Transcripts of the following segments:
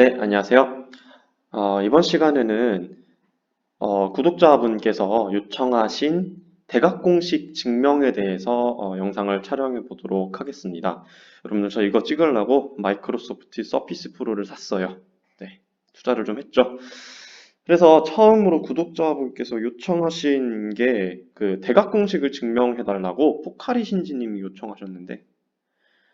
네, 안녕하세요. 이번 시간에는 구독자분께서 요청하신 대각공식 증명에 대해서 영상을 촬영해 보도록 하겠습니다. 여러분들 저 이거 찍으려고 마이크로소프트 서피스 프로를 샀어요. 네, 투자를 좀 했죠. 그래서 처음으로 구독자분께서 요청하신 게 그 대각공식을 증명해 달라고 포카리 신지님이 요청하셨는데,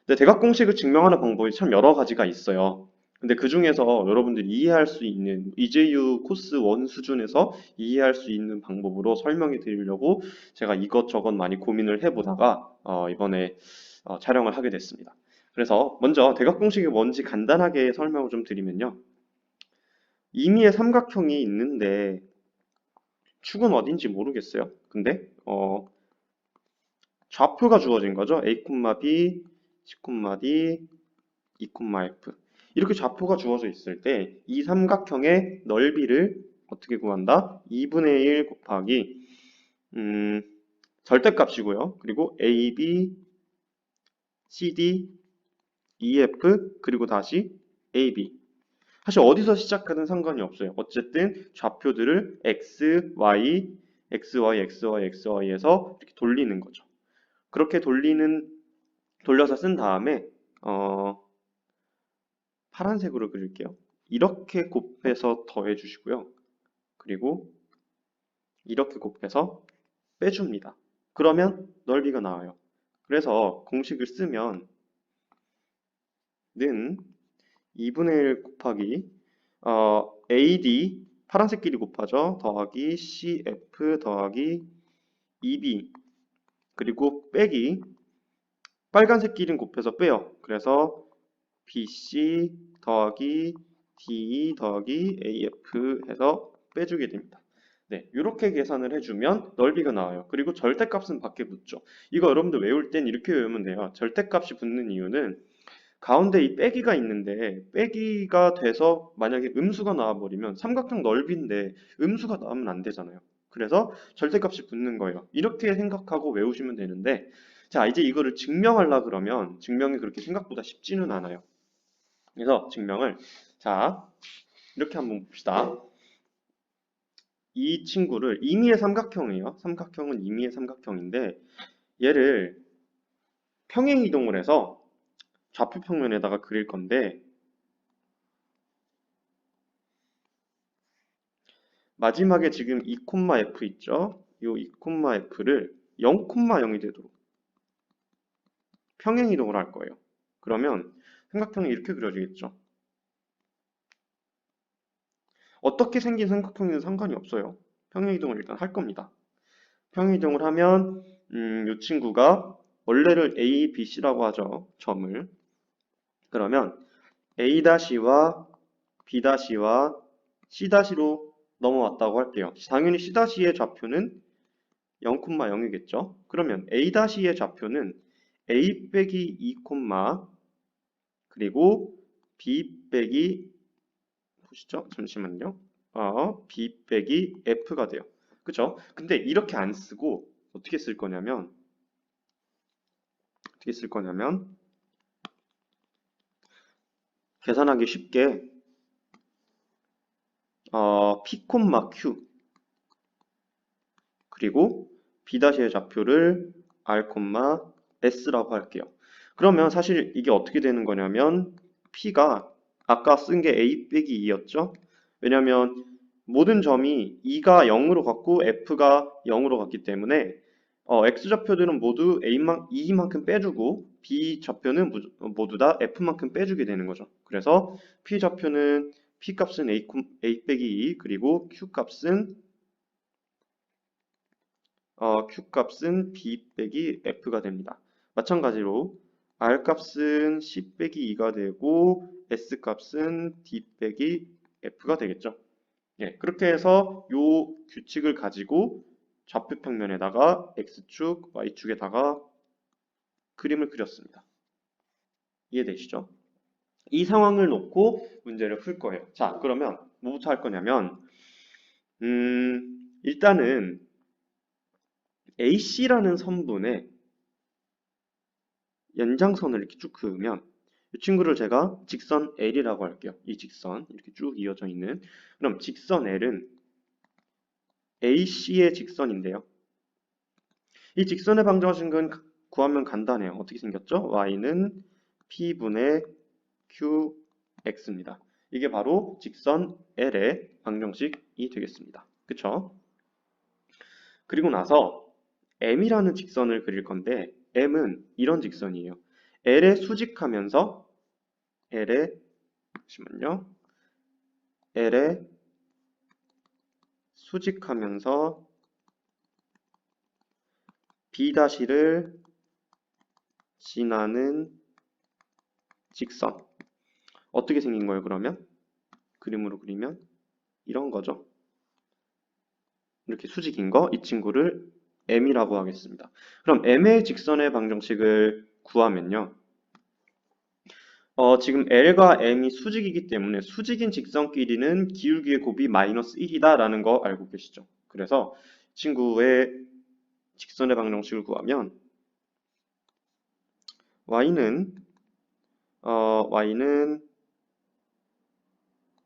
근데 대각공식을 증명하는 방법이 참 여러 가지가 있어요. 근데 그 중에서 여러분들이 이해할 수 있는 EJU 코스 1 수준에서 이해할 수 있는 방법으로 설명해 드리려고 제가 이것저것 많이 고민을 해보다가 이번에 촬영을 하게 됐습니다. 그래서 먼저 대각공식이 뭔지 간단하게 설명을 좀 드리면요. 임의의 삼각형이 있는데 축은 어딘지 모르겠어요. 근데 좌표가 주어진 거죠. A, B, C, D, E, F 이렇게 좌표가 주어져 있을 때 이 삼각형의 넓이를 어떻게 구한다? 2분의 1 곱하기 절대값이고요. 그리고 A, B, C, D, E, F 그리고 다시 A, B 사실 어디서 시작하든 상관이 없어요. 어쨌든 좌표들을 X, Y, X, Y, X, Y, X, Y에서 이렇게 돌리는 거죠. 그렇게 돌려서 쓴 다음에 파란색으로 그릴게요. 이렇게 곱해서 더해 주시고요. 그리고 이렇게 곱해서 빼줍니다. 그러면 넓이가 나와요. 그래서 공식을 쓰면 는 2분의 1 곱하기 AD 파란색 길이 곱하죠. 더하기 CF 더하기 EB 그리고 빼기 빨간색 길이는 곱해서 빼요. 그래서 BC 더하기 DE 더하기 AF 해서 빼주게 됩니다. 네, 이렇게 계산을 해주면 넓이가 나와요. 그리고 절대값은 밖에 붙죠. 이거 여러분들 외울 땐 이렇게 외우면 돼요. 절대값이 붙는 이유는 가운데 이 빼기가 있는데 빼기가 돼서 만약에 음수가 나와버리면 삼각형 넓이인데 음수가 나오면 안 되잖아요. 그래서 절대값이 붙는 거예요. 이렇게 생각하고 외우시면 되는데 자 이제 이거를 증명하려 그러면 증명이 그렇게 생각보다 쉽지는 않아요. 그래서 증명을 자 이렇게 한번 봅시다. 이 친구를 임의의 삼각형이에요. 삼각형은 임의의 삼각형인데 얘를 평행 이동을 해서 좌표 평면에다가 그릴 건데 마지막에 지금 2,f 있죠? 이 2,f를 0,0이 되도록 평행 이동을 할 거예요. 그러면 삼각형이 이렇게 그려지겠죠? 어떻게 생긴 삼각형이든 상관이 없어요. 평행 이동을 일단 할 겁니다. 평행 이동을 하면 이 친구가 원래를 A, B, C라고 하죠. 점을. 그러면 A-와 B-와 C-로 넘어왔다고 할게요. 당연히 C-의 좌표는 0,0이겠죠. 그러면 A-의 좌표는 A 빼기 2, 그리고 B 빼기 보시죠. 잠시만요. B 빼기 F가 돼요. 그쵸? 근데 이렇게 안 쓰고 어떻게 쓸 거냐면 계산하기 쉽게 P, Q 그리고 B-의 좌표를 R, S라고 할게요. 그러면 사실 이게 어떻게 되는 거냐면 P가 아까 쓴 게 A 빼기 2였죠? 왜냐면 모든 점이 2가 0으로 갔고 F가 0으로 갔기 때문에 X좌표들은 모두 2만큼 빼주고 B좌표는 모두 다 F만큼 빼주게 되는 거죠. 그래서 P좌표는 P값은 A 빼기 2 그리고 Q값은 B 빼기 F가 됩니다. 마찬가지로 R값은 C 빼기 2가 되고 S값은 D 빼기 F가 되겠죠. 예, 그렇게 해서 요 규칙을 가지고 좌표 평면에다가 X축, Y축에다가 그림을 그렸습니다. 이해되시죠? 이 상황을 놓고 문제를 풀 거예요. 자, 그러면 뭐부터 할 거냐면 일단은 AC라는 선분에 연장선을 이렇게 쭉 그으면 이 친구를 제가 직선 L이라고 할게요. 이 직선 이렇게 쭉 이어져 있는. 그럼 직선 L은 AC의 직선인데요. 이 직선의 방정식은 구하면 간단해요. 어떻게 생겼죠? y는 p분의 qx입니다. 이게 바로 직선 L의 방정식이 되겠습니다. 그쵸? 그리고 나서 m이라는 직선을 그릴 건데 m은 이런 직선이에요. L에 수직하면서 잠시만요. L에 수직하면서 B'를 지나는 직선. 어떻게 생긴 거예요, 그러면? 그림으로 그리면 이런 거죠. 이렇게 수직인 거, 이 친구를 m이라고 하겠습니다. 그럼 m의 직선의 방정식을 구하면요. 지금 L과 M이 수직이기 때문에 수직인 직선끼리는 기울기의 곱이 -1이다 라는 거 알고 계시죠? 그래서 친구의 직선의 방정식을 구하면 y는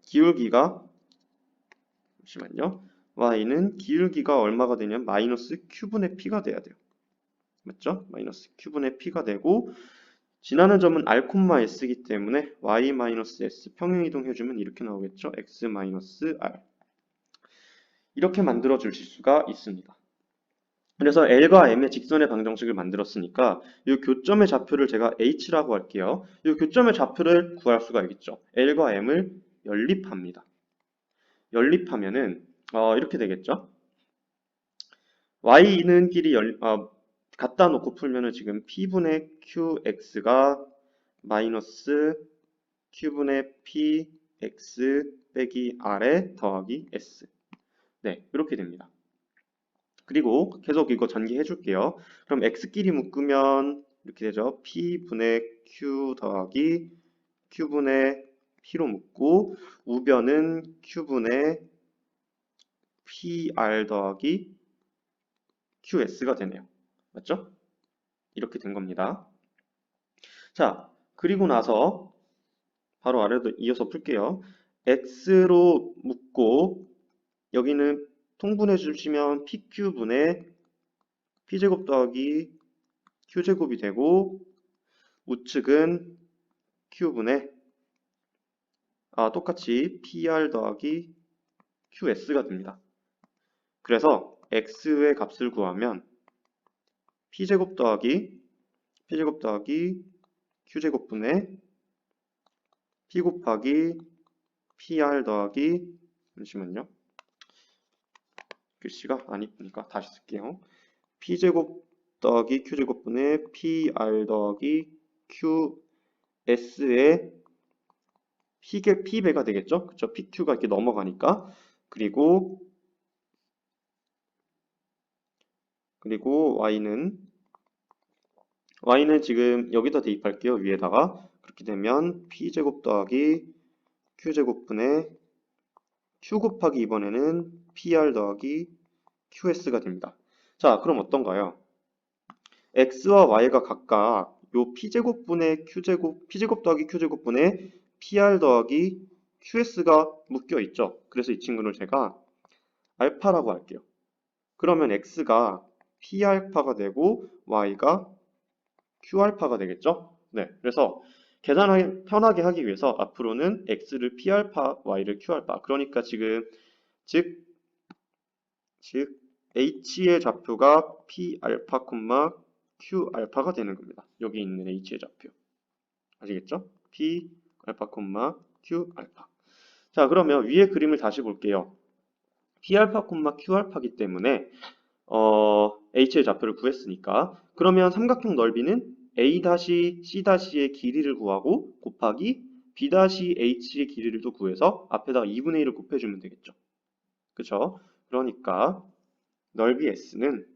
기울기가 잠시만요. y는 기울기가 얼마가 되냐면 마이너스 q분의 p가 돼야 돼요. 맞죠? 마이너스 q분의 p가 되고 지나는 점은 r, s이기 때문에 y-s 평행이동 해주면 이렇게 나오겠죠? x-r 이렇게 만들어 주실 수가 있습니다. 그래서 L과 M의 직선의 방정식을 만들었으니까 이 교점의 좌표를 제가 H라고 할게요. 이 교점의 좌표를 구할 수가 있겠죠. L과 M을 연립합니다. 연립하면은 이렇게 되겠죠. Y는 끼리 갖다 놓고 풀면은 지금 P분의 QX가 마이너스 Q분의 PX 빼기 R에 더하기 S. 네, 이렇게 됩니다. 그리고 계속 이거 전개해 줄게요. 그럼 x끼리 묶으면 이렇게 되죠. p분의 q 더하기 q분의 p로 묶고 우변은 q분의 pr 더하기 qs가 되네요. 맞죠? 이렇게 된 겁니다. 자, 그리고 나서 바로 아래도 이어서 풀게요. x로 묶고 여기는 통분해 주시면 pq분의 p제곱 더하기 q제곱이 되고 우측은 q분의 똑같이 pr 더하기 qs가 됩니다. 그래서 x의 값을 구하면 p제곱 더하기 q제곱분의 p 곱하기 pr 더하기 잠시만요. 글씨가 안 이쁘니까 다시 쓸게요. p제곱 더하기 q제곱분의 pr 더하기 qs의 p배가 되겠죠? 그쵸? pq가 이렇게 넘어가니까 그리고 y는 지금 여기다 대입할게요. 위에다가 그렇게 되면 p제곱 더하기 q제곱분의 q 곱하기 이번에는 pr 더하기 qs가 됩니다. 자, 그럼 어떤가요? x와 y가 각각 요 p제곱분의 p제곱 더하기 q제곱분의 pr 더하기 qs가 묶여 있죠. 그래서 이 친구를 제가 알파라고 할게요. 그러면 x가 p알파가 되고 y가 q알파가 되겠죠? 네, 그래서 계산하기 편하게 하기 위해서 앞으로는 x를 p알파, y를 q알파. 그러니까 지금 즉 h의 좌표가 p알파, q알파가 되는 겁니다. 여기 있는 h의 좌표. 아시겠죠? p알파, q알파. 자, 그러면 위에 그림을 다시 볼게요. p알파, q알파기 때문에 h의 좌표를 구했으니까 그러면 삼각형 넓이는 a-c-의 길이를 구하고 곱하기 b-h의 길이를 또 구해서 앞에다가 2분의 1을 곱해주면 되겠죠. 그쵸? 그러니까 넓이 s는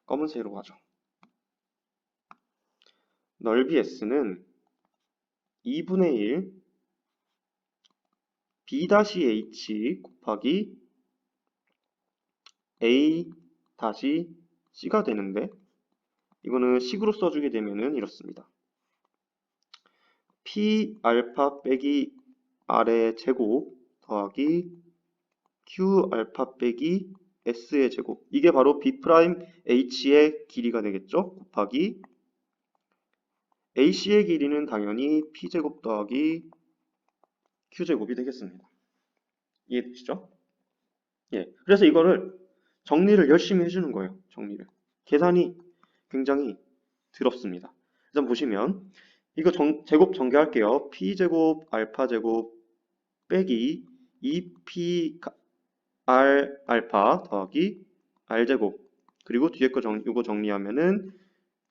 검은색으로 가죠. 넓이 s는 2분의 1 b-h 곱하기 a-c가 되는데 이거는 식으로 써주게 되면은 이렇습니다. P 알파 빼기 R의 제곱 더하기 Q 알파 빼기 S의 제곱. 이게 바로 B 프라임 H의 길이가 되겠죠? 곱하기 AC의 길이는 당연히 P제곱 더하기 Q제곱이 되겠습니다. 이해되시죠? 예. 그래서 이거를 정리를 열심히 해주는 거예요. 정리를. 계산이 굉장히 더럽습니다. 일단 보시면 이거 제곱 전개할게요. P제곱 알파제곱 빼기 2P R 알파 더하기 R제곱 그리고 뒤에 거 이거 정리하면은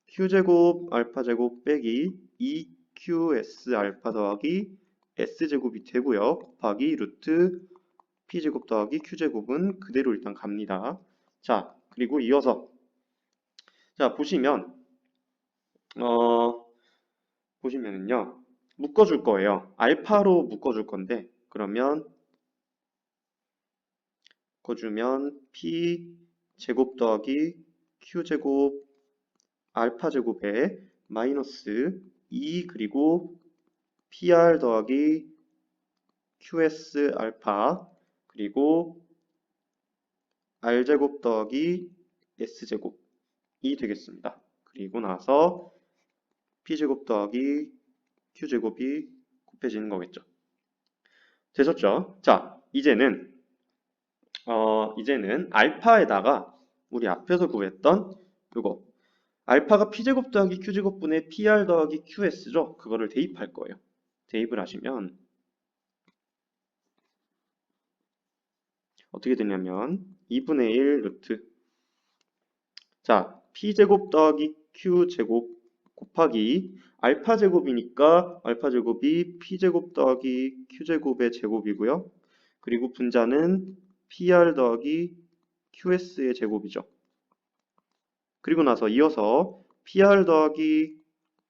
Q제곱 알파제곱 빼기 2QS 알파 더하기 S제곱이 되고요. 곱하기 루트 P제곱 더하기 Q제곱은 그대로 일단 갑니다. 자, 그리고 이어서 자 보시면은요 묶어줄 거예요. 알파로 묶어줄 건데 그러면 묶어주면 P 제곱 더하기 Q 제곱 알파 제곱에 마이너스 2 그리고 PR 더하기 QS 알파 그리고 R 제곱 더하기 S 제곱이 되겠습니다. 그리고 나서 P 제곱 더하기 Q 제곱이 곱해지는 거겠죠. 되셨죠? 자, 이제는 알파에다가 우리 앞에서 구했던 이거 알파가 P제곱 더하기 Q제곱분의 PR 더하기 QS죠? 그거를 대입할 거예요. 대입을 하시면 어떻게 되냐면 2분의 1 루트 자 P제곱 더하기 Q제곱 곱하기 알파제곱이니까 알파제곱이 P제곱 더하기 Q제곱의 제곱이고요. 그리고 분자는 PR 더하기 QS의 제곱이죠. 그리고 나서 이어서 PR 더하기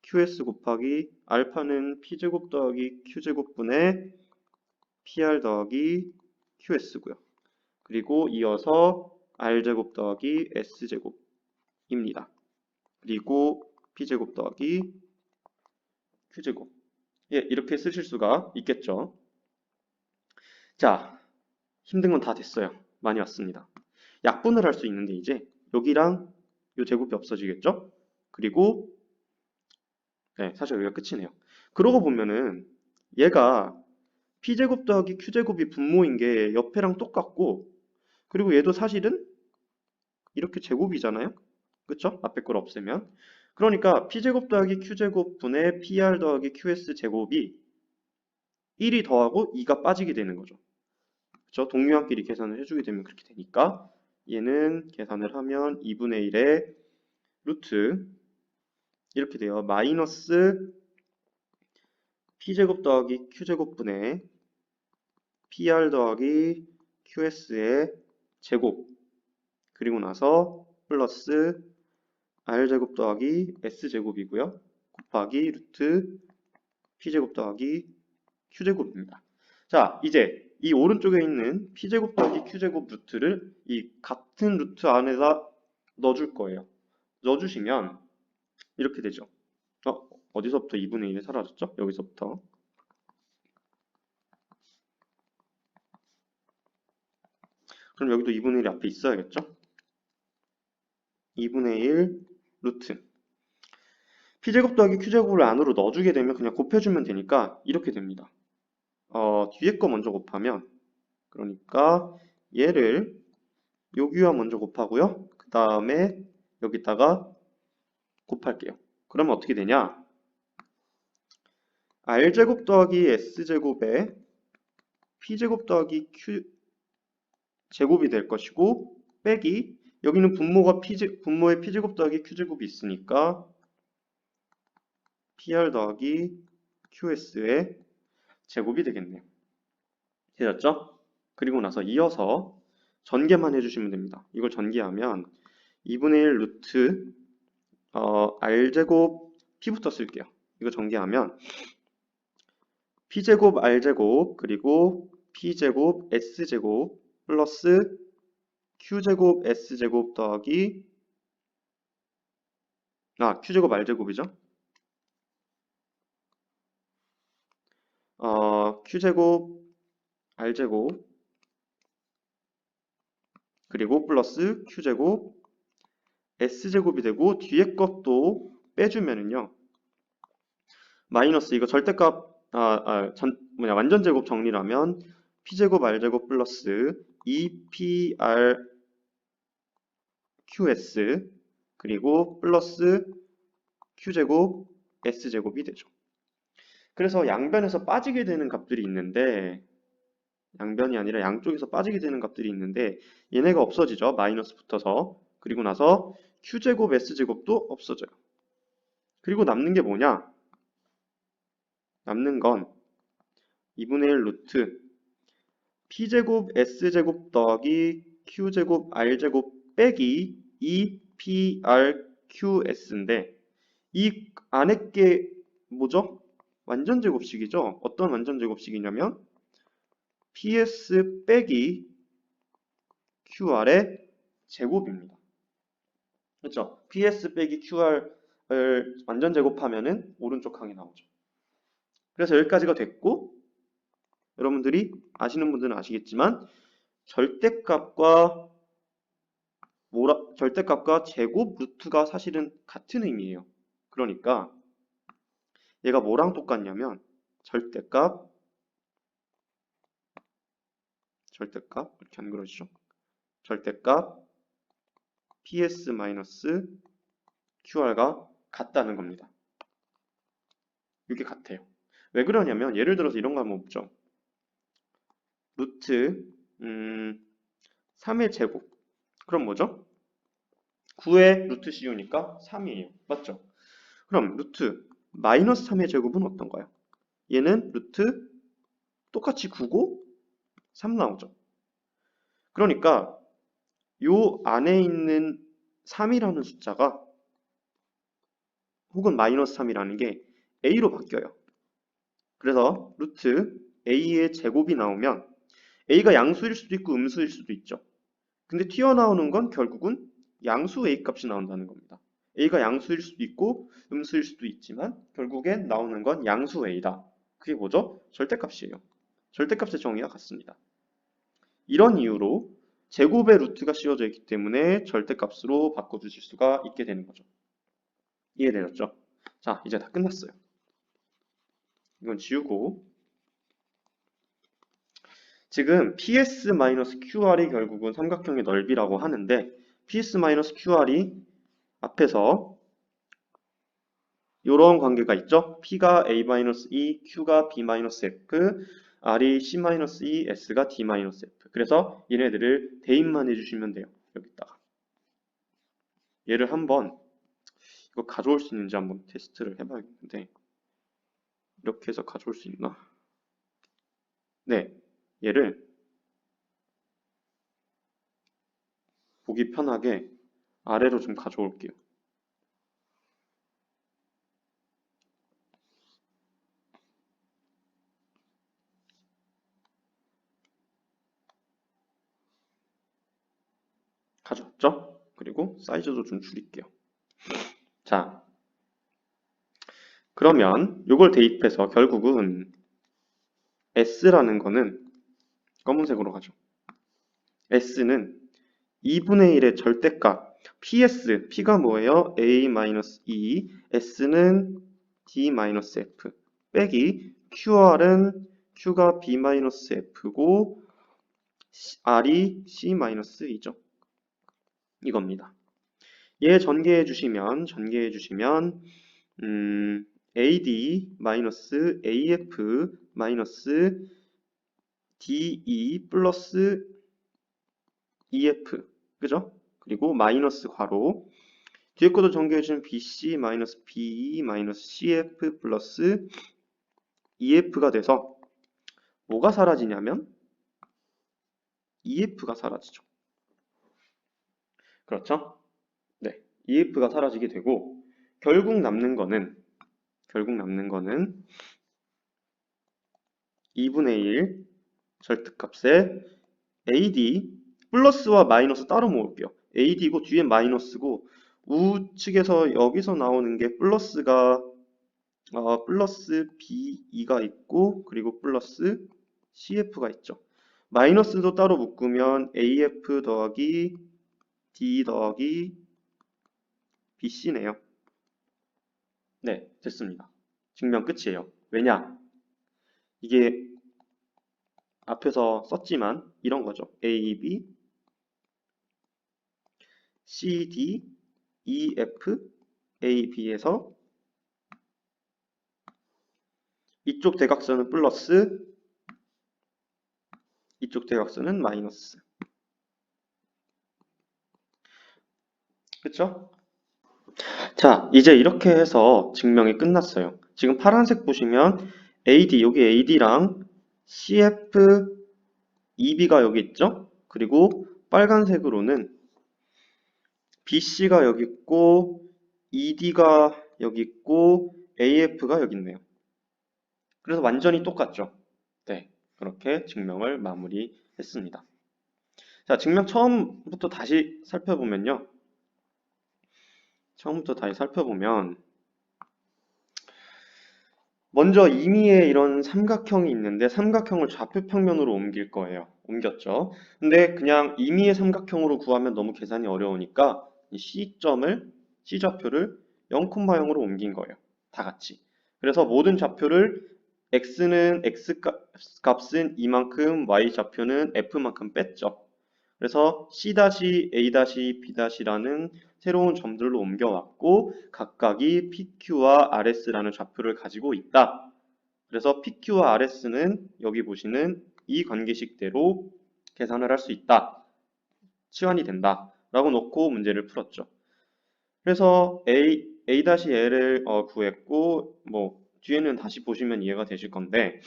QS 곱하기 알파는 P제곱 더하기 Q제곱분의 PR 더하기 QS고요. 그리고 이어서 R제곱 더하기 S제곱입니다. 그리고 P제곱 더하기 Q제곱. 예, 이렇게 쓰실 수가 있겠죠. 자, 힘든 건 다 됐어요. 많이 왔습니다. 약분을 할 수 있는데 이제 여기랑 이 제곱이 없어지겠죠? 그리고 네, 사실 여기가 끝이네요. 그러고 보면은 얘가 P제곱 더하기 Q제곱이 분모인 게 옆에랑 똑같고 그리고 얘도 사실은 이렇게 제곱이잖아요. 그쵸? 앞에 걸 없애면. 그러니까 P제곱 더하기 Q제곱 분의 PR 더하기 QS 제곱이 1이 더하고 2가 빠지게 되는 거죠. 그쵸? 동류한끼리 계산을 해주게 되면 그렇게 되니까 얘는 계산을 하면 2분의 1의 루트 이렇게 돼요. 마이너스 P제곱 더하기 Q제곱분의 PR 더하기 QS의 제곱 그리고 나서 플러스 R제곱 더하기 S제곱이고요. 곱하기 루트 P제곱 더하기 Q제곱입니다. 자, 이제 이 오른쪽에 있는 P제곱 더하기 Q제곱 루트를 이 같은 루트 안에다 넣어줄 거예요. 넣어주시면 이렇게 되죠. 어디서부터 2분의 1이 사라졌죠? 여기서부터. 그럼 여기도 2분의 1이 앞에 있어야겠죠? 2분의 1 루트 P제곱 더하기 Q제곱을 안으로 넣어주게 되면 그냥 곱해주면 되니까 이렇게 됩니다. 뒤에 거 먼저 곱하면 그러니까 얘를 여기와 먼저 곱하고요. 그 다음에 여기다가 곱할게요. 그러면 어떻게 되냐? R제곱 더하기 S제곱에 P제곱 더하기 Q제곱이 될 것이고 빼기 여기는 분모에 P제곱 더하기 Q제곱이 있으니까 PR 더하기 QS의 제곱이 되겠네요. 되셨죠? 그리고 나서 이어서 전개만 해주시면 됩니다. 이걸 전개하면 2분의 1 루트 R제곱 P부터 쓸게요. 이거 전개하면 P제곱 R제곱 그리고 P제곱 S제곱 플러스 Q제곱 S제곱 더하기 Q제곱 R제곱이죠. Q제곱 R제곱 그리고 플러스 Q제곱 S제곱이 되고 뒤에 것도 빼주면은요. 마이너스 이거 절대값 완전 제곱 정리하면 P제곱 R제곱 플러스 2PRQS 그리고 플러스 Q제곱 S제곱이 되죠. 그래서 양변에서 빠지게 되는 값들이 있는데 양변이 아니라 양쪽에서 빠지게 되는 값들이 있는데 얘네가 없어지죠. 마이너스 붙어서. 그리고 나서 Q제곱 S제곱도 없어져요. 그리고 남는 게 뭐냐? 남는 건 2분의 1 루트 P제곱 S제곱 더하기 Q제곱 R제곱 빼기 2PRQS인데 이 안에 게 뭐죠? 완전 제곱식이죠. 어떤 완전 제곱식이냐면 PS 빼기 QR의 제곱입니다. 그렇죠? PS 빼기 QR을 완전 제곱하면은 오른쪽 항이 나오죠. 그래서 여기까지가 됐고 여러분들이 아시는 분들은 아시겠지만 절대값과 제곱 루트가 사실은 같은 의미예요. 그러니까 얘가 뭐랑 똑같냐면 절대값 이렇게 안 그러시죠? 절대값 PS-QR가 같다는 겁니다. 이게 같아요. 왜 그러냐면 예를 들어서 이런 거 한번 보죠. 루트 3의 제곱 그럼 뭐죠? 9의 루트 씌우니까 3이에요. 맞죠? 그럼 루트 마이너스 3의 제곱은 어떤가요? 얘는 루트 똑같이 9고 3 나오죠. 그러니까 요 안에 있는 3이라는 숫자가 혹은 마이너스 3이라는 게 a로 바뀌어요. 그래서 루트 a의 제곱이 나오면 a가 양수일 수도 있고 음수일 수도 있죠. 근데 튀어나오는 건 결국은 양수 a 값이 나온다는 겁니다. a가 양수일 수도 있고 음수일 수도 있지만 결국엔 나오는 건 양수 a다. 그게 뭐죠? 절대값이에요. 절대값의 정의와 같습니다. 이런 이유로 제곱의 루트가 씌워져 있기 때문에 절대값으로 바꿔주실 수가 있게 되는 거죠. 이해되셨죠? 자, 이제 다 끝났어요. 이건 지우고 지금 PS-QR이 결국은 삼각형의 넓이라고 하는데 PS-QR이 앞에서 이런 관계가 있죠. P가 A-E, Q가 B-F, R이 C-E, S가 D-F. 그래서 얘네들을 대입만 해주시면 돼요. 여기다가 얘를 한번 이거 가져올 수 있는지 한번 테스트를 해봐야겠는데 이렇게 해서 가져올 수 있나? 네, 얘를 보기 편하게 아래로 좀 가져올게요. 가져왔죠? 그리고 사이즈도 좀 줄일게요. 자, 그러면 이걸 대입해서 결국은 S라는 거는 검은색으로 가죠. S는 2분의 1의 절대값 P가 뭐예요? A-E, S는 D-F 빼기 QR은 Q가 B-F고 R이 C-E죠. 이겁니다. 얘 전개해 주시면 AD AF DE 플러스 EF 그죠? 그리고 마이너스 괄호 뒤에 것도 전개해 주면 BC BE CF 플러스 EF가 돼서 뭐가 사라지냐면 EF가 사라지죠. 그렇죠? 네, EF가 사라지게 되고 결국 남는 거는 2분의 1 절대값에 AD 플러스와 마이너스 따로 모을게요. AD고 뒤에 마이너스고 우측에서 여기서 나오는 게 플러스가 플러스 B2가 있고 그리고 플러스 CF가 있죠. 마이너스도 따로 묶으면 AF 더하기 D 더하기 BC네요. 네, 됐습니다. 증명 끝이에요. 왜냐? 이게 앞에서 썼지만 이런 거죠. AB, CD, EF, AB에서 이쪽 대각선은 플러스, 이쪽 대각선은 마이너스. 그쵸? 자, 이제 이렇게 해서 증명이 끝났어요. 지금 파란색 보시면 AD, 여기 AD랑 CF, EB가 여기 있죠? 그리고 빨간색으로는 BC가 여기 있고 ED가 여기 있고 AF가 여기 있네요. 그래서 완전히 똑같죠? 네, 그렇게 증명을 마무리했습니다. 자, 증명 처음부터 다시 살펴보면요. 먼저 임의의 이런 삼각형이 있는데 삼각형을 좌표평면으로 옮길 거예요. 옮겼죠. 근데 그냥 임의의 삼각형으로 구하면 너무 계산이 어려우니까 이 C좌표를 0,0으로 옮긴 거예요. 다 같이. 그래서 모든 좌표를 x는 x값은 이만큼, y좌표는 f만큼 뺐죠. 그래서 C-, A-, B-라는 새로운 점들로 옮겨왔고 각각이 PQ와 RS라는 좌표를 가지고 있다. 그래서 PQ와 RS는 여기 보시는 이 관계식대로 계산을 할 수 있다. 치환이 된다. 라고 놓고 문제를 풀었죠. 그래서 A-L을 구했고 뭐 뒤에는 다시 보시면 이해가 되실 건데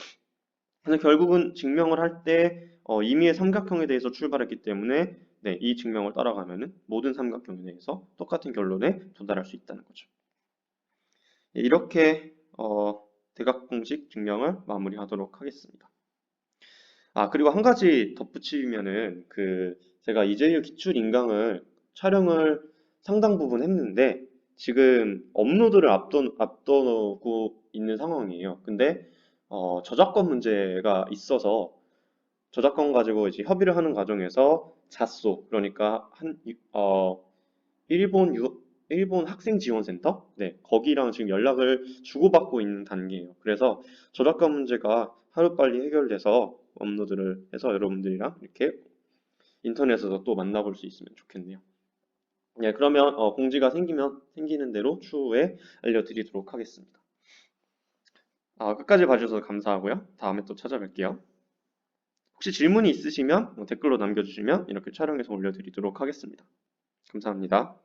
그래서 결국은 증명을 할 때 임의의 삼각형에 대해서 출발했기 때문에 네, 이 증명을 따라가면은 모든 삼각형에 대해서 똑같은 결론에 도달할 수 있다는 거죠. 네, 이렇게 대각공식 증명을 마무리하도록 하겠습니다. 아, 그리고 한 가지 덧붙이면은 제가 이재유 기출 인강을 촬영을 상당 부분 했는데 지금 업로드를 앞두고 있는 상황이에요. 근데 저작권 문제가 있어서 저작권 가지고 이제 협의를 하는 과정에서 잣소 그러니까 일본 학생지원센터 네 거기랑 지금 연락을 주고받고 있는 단계예요. 그래서 저작권 문제가 하루빨리 해결돼서 업로드를 해서 여러분들이랑 이렇게 인터넷에서 또 만나볼 수 있으면 좋겠네요. 네, 그러면 공지가 생기는 대로 추후에 알려드리도록 하겠습니다. 끝까지 봐주셔서 감사하고요. 다음에 또 찾아뵐게요. 혹시 질문이 있으시면 댓글로 남겨주시면 이렇게 촬영해서 올려드리도록 하겠습니다. 감사합니다.